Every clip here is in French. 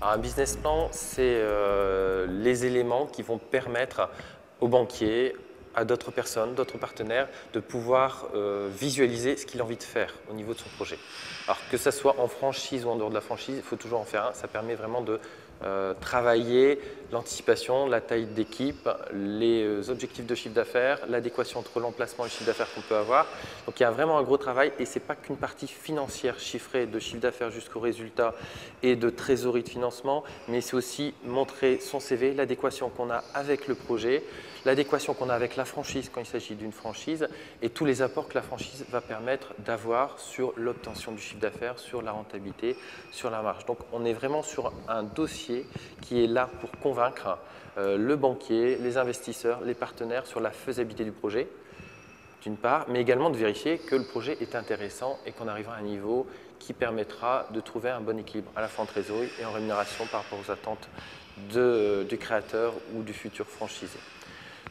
Alors, un business plan, c'est les éléments qui vont permettre aux banquiers, à d'autres personnes, d'autres partenaires, de pouvoir visualiser ce qu'il a envie de faire au niveau de son projet. Alors que ce soit en franchise ou en dehors de la franchise, il faut toujours en faire un. Ça permet vraiment de travailler l'anticipation, la taille d'équipe, les objectifs de chiffre d'affaires, l'adéquation entre l'emplacement et le chiffre d'affaires qu'on peut avoir. Donc il y a vraiment un gros travail et ce n'est pas qu'une partie financière chiffrée de chiffre d'affaires jusqu'au résultat et de trésorerie de financement, mais c'est aussi montrer son CV, l'adéquation qu'on a avec le projet, l'adéquation qu'on a avec la franchise quand il s'agit d'une franchise et tous les apports que la franchise va permettre d'avoir sur l'obtention du chiffre d'affaires, sur la rentabilité, sur la marge. Donc on est vraiment sur un dossier qui est là pour convaincre le banquier, les investisseurs, les partenaires sur la faisabilité du projet, d'une part, mais également de vérifier que le projet est intéressant et qu'on arrivera à un niveau qui permettra de trouver un bon équilibre à la fois en trésorerie et en rémunération par rapport aux attentes du créateur ou du futur franchisé.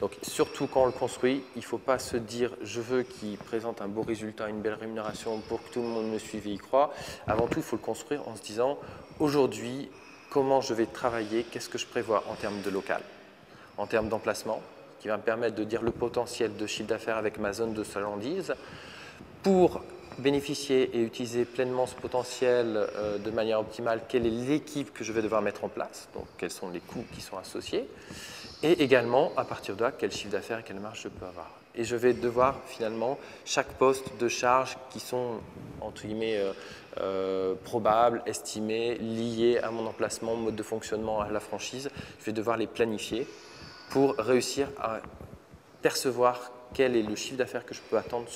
Donc, surtout quand on le construit, il ne faut pas se dire « je veux qu'il présente un beau résultat, une belle rémunération pour que tout le monde me suive et y croit ». Avant tout, il faut le construire en se disant « aujourd'hui, comment je vais travailler, qu'est-ce que je prévois en termes de local, en termes d'emplacement ?» qui va me permettre de dire le potentiel de chiffre d'affaires avec ma zone de chalandise pour bénéficier et utiliser pleinement ce potentiel de manière optimale, quelle est l'équipe que je vais devoir mettre en place, donc quels sont les coûts qui sont associés, et également, à partir de là, quel chiffre d'affaires et quelle marge je peux avoir. Et je vais devoir finalement, chaque poste de charge qui sont, entre guillemets, probables, estimés, liés à mon emplacement, mode de fonctionnement, à la franchise, je vais devoir les planifier pour réussir à percevoir quel est le chiffre d'affaires que je peux attendre